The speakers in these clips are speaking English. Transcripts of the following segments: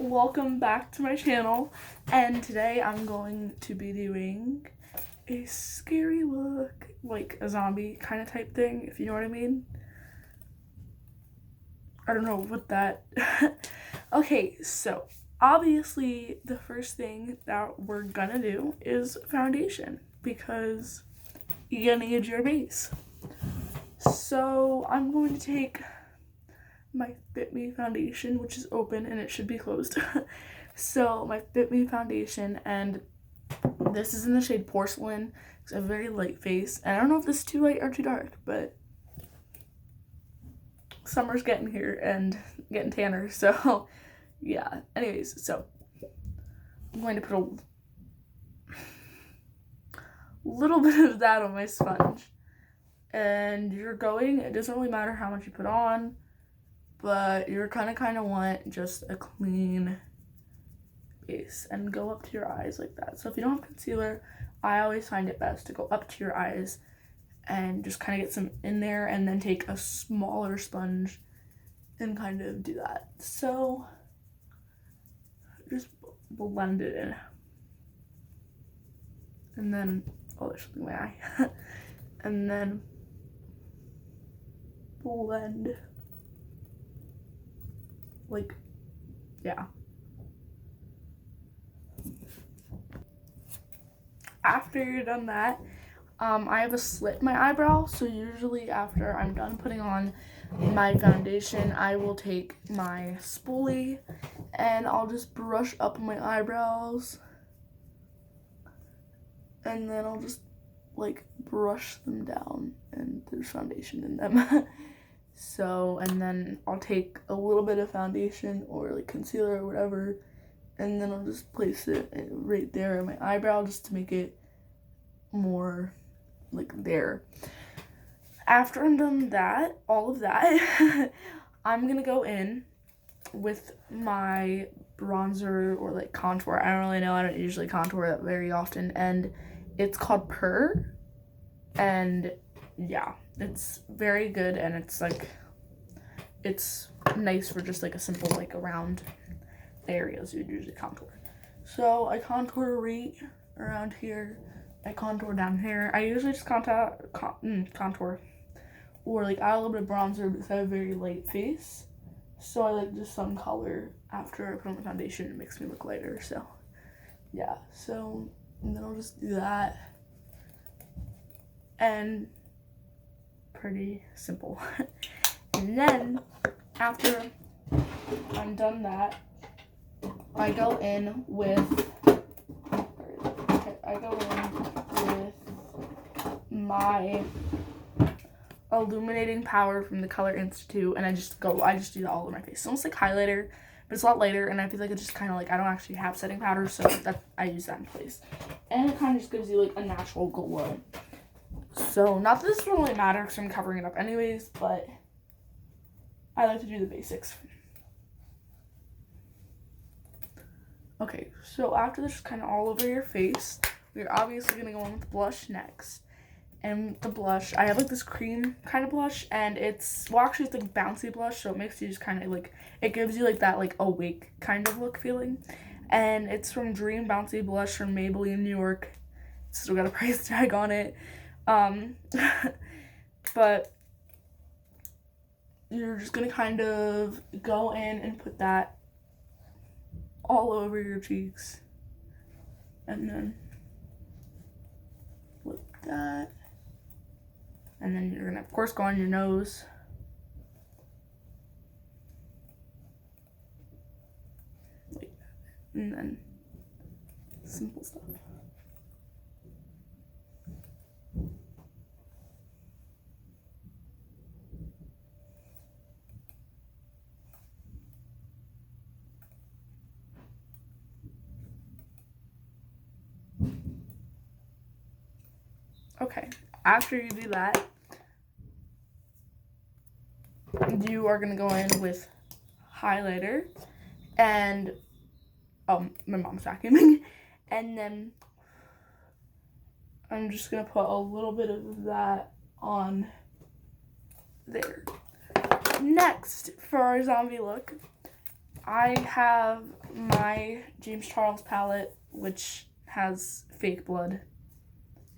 welcome back to my channel, and today I'm going to be doing a scary look, like a zombie kind of type thing, if you know what I mean. I don't know what that okay, so obviously the first thing that we're gonna do is foundation, because you're gonna need your base. So I'm going to take my Fit Me foundation, which is open and it should be closed. So my Fit Me foundation, and this is in the shade Porcelain. It's a very light face, and I don't know if this is too light or too dark, but summer's getting here and getting tanner, so yeah. Anyways, so I'm going to put a little bit of that on my sponge, and it doesn't really matter how much you put on, but you're kind of want just a clean base, and go up to your eyes like that. So if you don't have concealer, I always find it best to go up to your eyes and just kind of get some in there, and then take a smaller sponge and kind of do that. So just blend it in, and then there's something in my eye. And then blend, like, yeah. After you're done that, I have a slit in my eyebrow, so usually after I'm done putting on my foundation, I will take my spoolie and I'll just brush up my eyebrows, and then I'll just like brush them down, and there's foundation in them. So, and then I'll take a little bit of foundation or like concealer or whatever, and then I'll just place it right there in my eyebrow just to make it more like there. After I'm done that, all of that, I'm gonna go in with my bronzer or like contour. I don't really know, I don't usually contour that very often, and it's called Purr, and yeah, it's very good, and it's like, it's nice for just like a simple like around areas you'd usually contour. So I contour right around here, I contour down here. I usually just contour or like add a little bit of bronzer because I have a very light face, so I like just some color after I put on the foundation. It makes me look lighter. So yeah, so and then I'll just do that, and pretty simple. And then after I'm done that, I go in with my illuminating powder from the Color Institute, and I just do that all over my face. It's almost like highlighter, but it's a lot lighter, and I feel like it's just kind of like, I don't actually have setting powder, so I use that in place, and it kind of just gives you like a natural glow. So not that this will really matter because I'm covering it up anyways, but I like to do the basics. Okay, so after this is kind of all over your face, we're obviously going to go in with blush next. And the blush, I have like this cream kind of blush, and it's actually it's like bouncy blush, so it makes you just kind of like, it gives you like that like awake kind of look feeling. And it's from Dream Bouncy Blush from Maybelline New York. It's still got a price tag on it. But you're just gonna kind of go in and put that all over your cheeks, and then like that, and then you're gonna of course go on your nose, like that, and then simple stuff. Okay, after you do that, you are gonna go in with highlighter, and my mom's vacuuming, and then I'm just gonna put a little bit of that on there. Next, for our zombie look, I have my James Charles palette, which has fake blood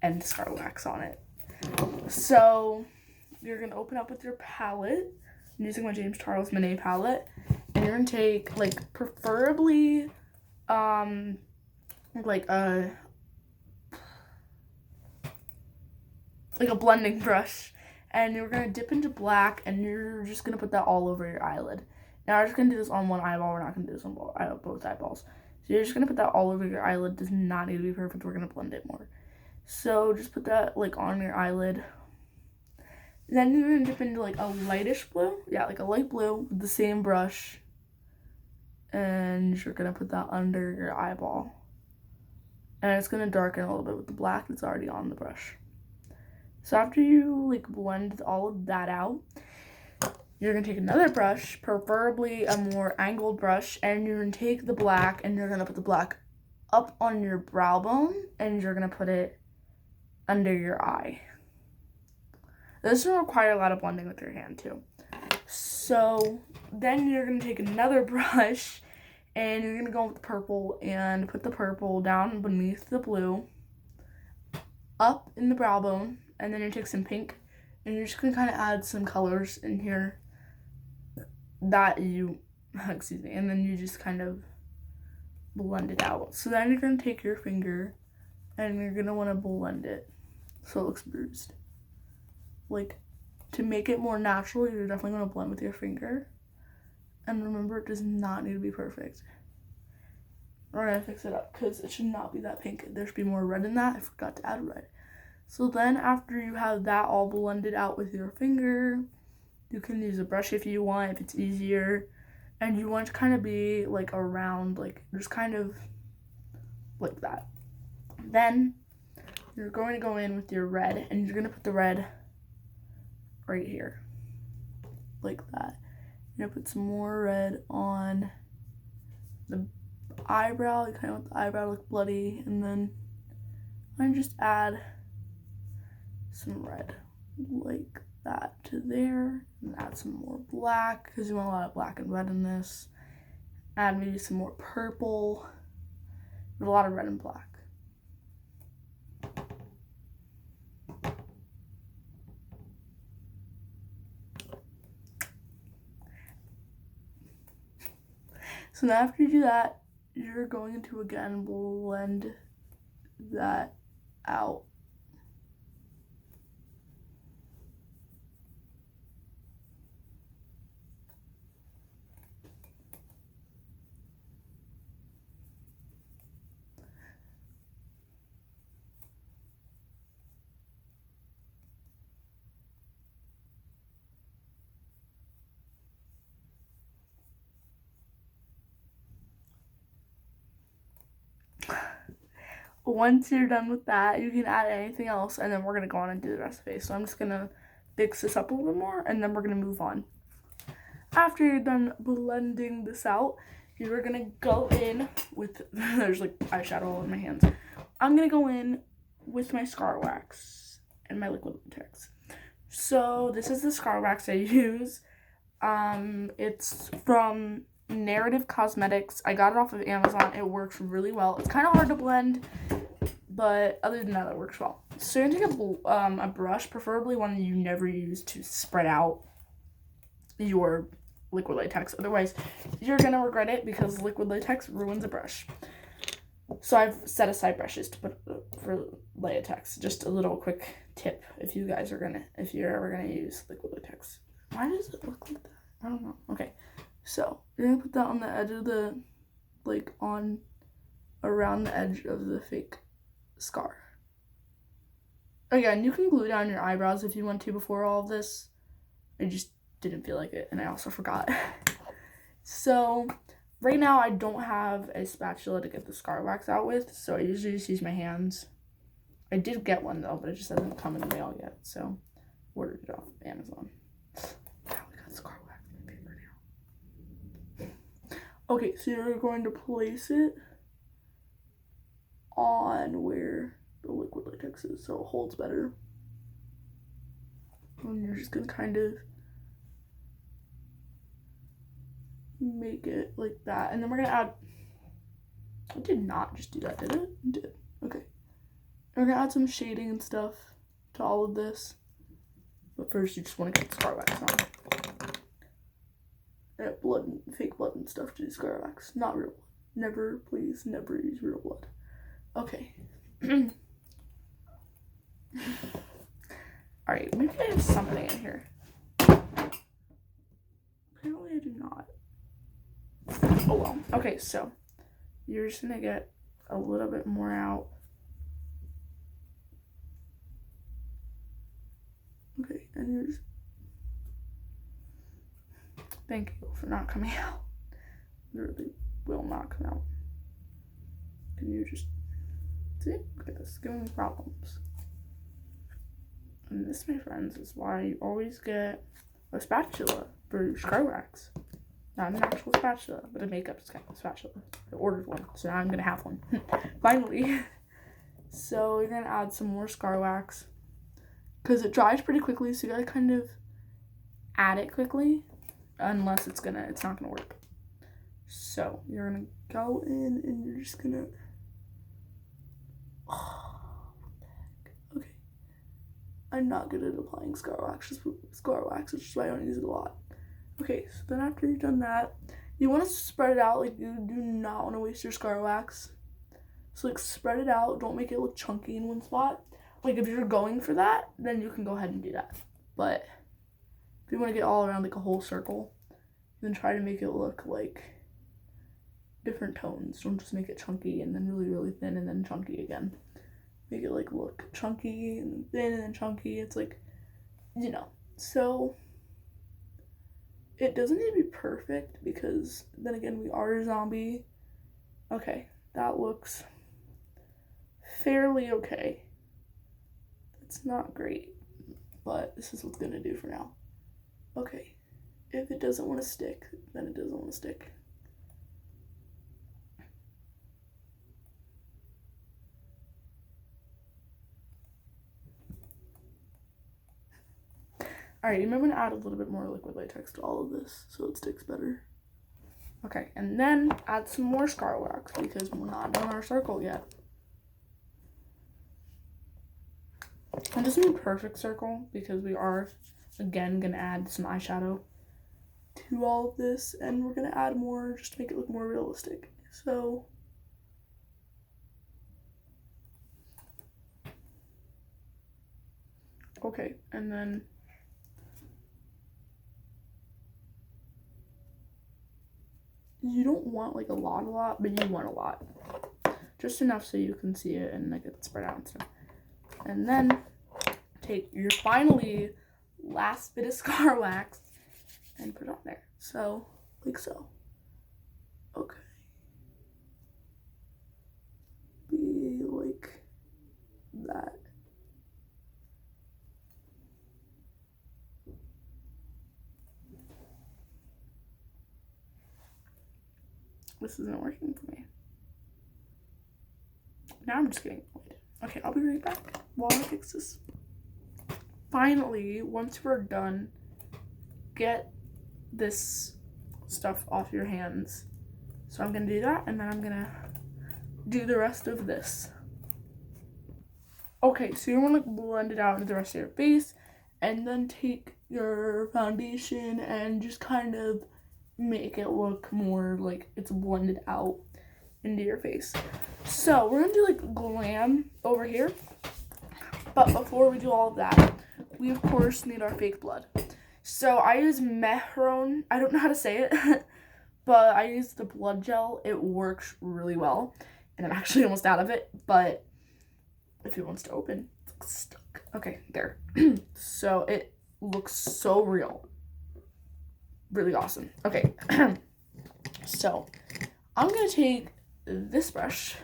and scar wax on it. So you're gonna open up with your palette. I'm using my James Charles Monet palette, and you're gonna take like preferably like a blending brush, and you're gonna dip into black, and you're just gonna put that all over your eyelid. Now we're just gonna do this on one eyeball. We're not gonna do this on both eyeballs. So you're just gonna put that all over your eyelid. Does not need to be perfect. We're gonna blend it more. So just put that like on your eyelid. Then you're gonna dip into like a lightish blue. Yeah, like a light blue with the same brush. And you're gonna put that under your eyeball. And it's gonna darken a little bit with the black that's already on the brush. So after you like blend all of that out, you're gonna take another brush, preferably a more angled brush, and you're gonna take the black and you're gonna put the black up on your brow bone, and you're gonna put it under your eye. This will require a lot of blending with your hand too. So then you're gonna take another brush and you're gonna go with the purple and put the purple down beneath the blue, up in the brow bone, and then you take some pink and you're just gonna kind of add some colors in here that you, excuse me, and then you just kind of blend it out. So then you're gonna take your finger and you're gonna wanna blend it so it looks bruised. Like, to make it more natural, you're definitely gonna blend with your finger. And remember, it does not need to be perfect. We're gonna fix it up because it should not be that pink. There should be more red in that. I forgot to add red. So then after you have that all blended out with your finger, you can use a brush if you want, if it's easier. And you want to kind of be like around, like just kind of like that. Then you're going to go in with your red, and you're gonna put the red right here, like that. You're gonna put some more red on the eyebrow. You kind of want the eyebrow to look bloody, and then I just add some red like that to there, and add some more black because you want a lot of black and red in this. Add maybe some more purple, but a lot of red and black. So now after you do that, you're going to again blend that out. Once you're done with that, you can add anything else, and then we're gonna go on and do the rest of the face. So I'm just gonna fix this up a little bit more, and then we're gonna move on. After you're done blending this out, you're gonna go in with, there's like eyeshadow all in my hands. I'm gonna go in with my scar wax and my liquid latex. So this is the scar wax I use. It's from Narrative Cosmetics. I got it off of Amazon. It works really well. It's kind of hard to blend, but other than that, it works well. So you're gonna take a brush, preferably one you never use, to spread out your liquid latex. Otherwise, you're gonna regret it because liquid latex ruins a brush. So I've set aside brushes to put for latex. Just a little quick tip if you're ever gonna use liquid latex. Why does it look like that? I don't know. Okay, so you're gonna put that on the edge of the, like around the edge of the fake scar. Again, you can glue down your eyebrows if you want to before all of this. I just didn't feel like it, and I also forgot. So right now I don't have a spatula to get the scar wax out with, so I usually just use my hands. I did get one though, but it just hasn't come in the mail yet, so ordered it off Amazon. Now we got scar wax in my paper now. Okay, so you're going to place it on where the liquid latex is so it holds better. And you're just gonna kind of make it like that. And then we're gonna add, I did not just do that, did it? It did. Okay. We're gonna add some shading and stuff to all of this. But first you just wanna get the scar wax on. Blood, fake blood and stuff to do scar wax. Not real blood. Never, please, never use real blood. Okay. Alright, maybe I have something in here. Apparently I do not. Oh well. Okay, so you're just gonna get a little bit more out. Okay, and you're just... Thank you for not coming out. Literally will not come out. And you just... See? Look at this. Giving me problems. And this, my friends, is why you always get a spatula for your scar wax. Not an actual spatula, but a makeup spatula. I ordered one, so now I'm gonna have one. Finally. So you're gonna add some more scar wax. Because it dries pretty quickly, so you gotta kind of add it quickly. Unless it's not gonna work. So you're gonna go in and you're just gonna... Oh, what the heck? Okay. I'm not good at applying scar wax, which is why I don't use it a lot. Okay, so then after you've done that, you want to spread it out. Like, you do not want to waste your scar wax. So, like, spread it out. Don't make it look chunky in one spot. Like, if you're going for that, then you can go ahead and do that. But if you want to get all around, like, a whole circle, then try to make it look like different tones. Don't just make it chunky and then really, really thin and then chunky again. Make it, like, look chunky and then thin and then chunky. It's like, you know. So it doesn't need to be perfect because then again, we are a zombie. Okay, that looks fairly okay. It's not great, but this is what's gonna do for now. Okay, if it doesn't want to stick, then it doesn't want to stick. Alright, I'm going to add a little bit more liquid latex to all of this so it sticks better. Okay, and then add some more scar wax because we're not done our circle yet. And this is a perfect circle because we are, again, going to add some eyeshadow to all of this. And we're going to add more just to make it look more realistic. So okay, and then you don't want like a lot, but you want a lot. Just enough so you can see it and like it spread out and stuff. And then take your finally last bit of scar wax and put it on there. So, like so. Okay. Be like that. This isn't working for me. Now I'm just getting annoyed. Okay, I'll be right back while I fix this. Finally, once we're done, get this stuff off your hands. So I'm gonna do that, and then I'm gonna do the rest of this. Okay, so you wanna blend it out into the rest of your face, and then take your foundation and just kind of make it look more like it's blended out into your face. So we're gonna do like glam over here, but before we do all of that, we of course need our fake blood. So I use Mehron, I don't know how to say it, but I use the blood gel. It works really well, and I'm actually almost out of it, but if it wants to open, it's stuck. Okay, there. So it looks so real. Really awesome. Okay, so I'm gonna take this brush,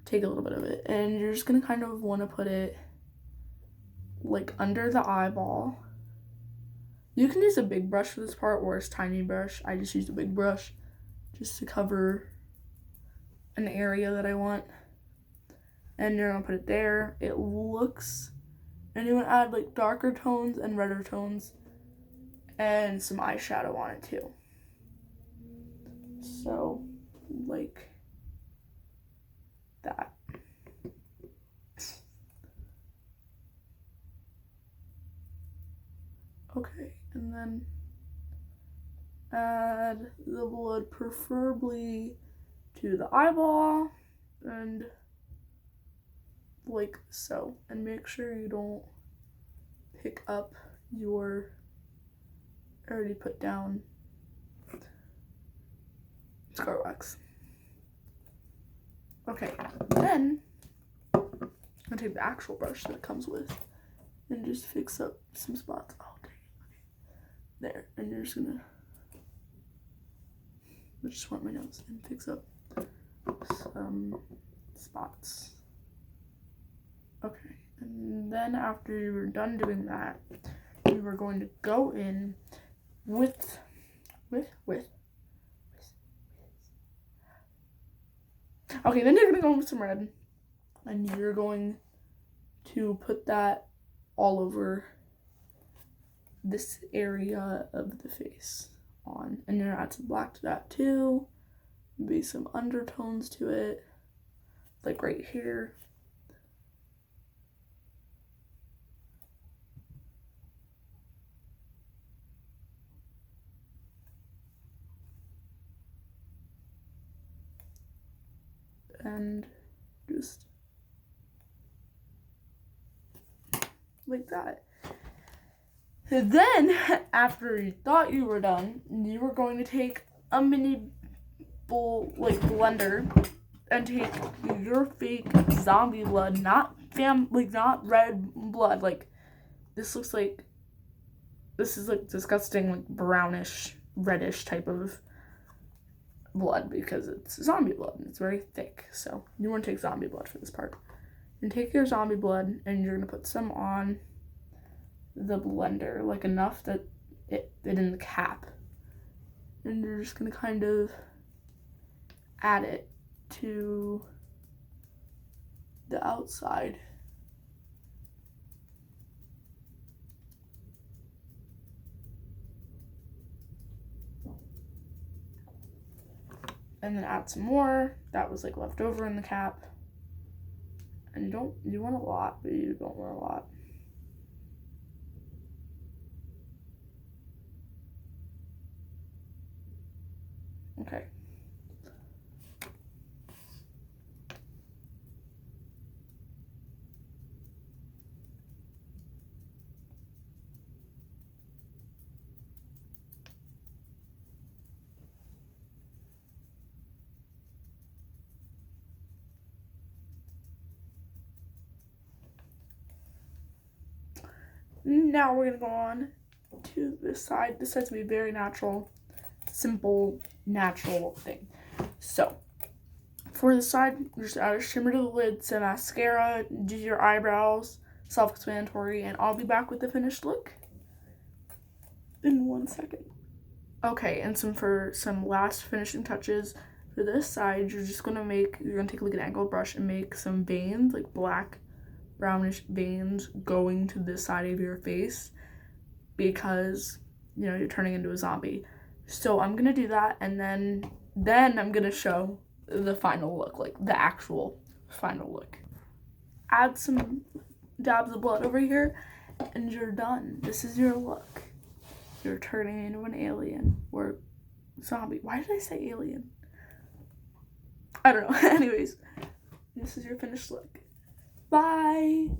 take a little bit of it, and you're just gonna kind of want to put it like under the eyeball. You can use a big brush for this part or a tiny brush. I just used a big brush just to cover an area that I want. And you're gonna put it there. It looks, and you want to add like darker tones and redder tones and some eyeshadow on it too. So, like that. Okay, and then add the blood preferably to the eyeball and like so. And make sure you don't pick up your already put down scar wax. Okay, then I'm gonna take the actual brush that it comes with and just fix up some spots. Oh, dang. Okay. There, and you're just gonna just want my nose and fix up some spots. Okay, and then after you were done doing that, you were going to go in with okay, then you're gonna go with some red, and you're going to put that all over this area of the face on, and you're gonna add some black to that too, maybe some undertones to it, like right here. And just like that. And then, after you thought you were done, you were going to take a mini bowl, like blender, and take your fake zombie blood, not red blood. Like this looks like this is like disgusting, like brownish, reddish type of blood because it's zombie blood and it's very thick. So you want to take zombie blood for this part. And take your zombie blood and you're gonna put some on the blender, like enough that it fit in the cap. And you're just gonna kind of add it to the outside. And then add some more that was like left over in the cap. And you want a lot, but you don't want a lot. Okay. Now we're gonna go on to this side. This side's gonna be very natural, simple, natural thing. So, for the side, just add a shimmer to the lid, some mascara, do your eyebrows, self-explanatory, and I'll be back with the finished look in 1 second. Okay, and for some last finishing touches, for this side, you're gonna take like an angled brush and make some veins, like black, brownish veins going to this side of your face because, you know, you're turning into a zombie. So I'm gonna do that, and then I'm gonna show the final look, like the actual final look. Add some dabs of blood over here, and you're done. This is your look. You're turning into an alien or zombie. Why did I say alien? I don't know. Anyways, this is your finished look. Bye.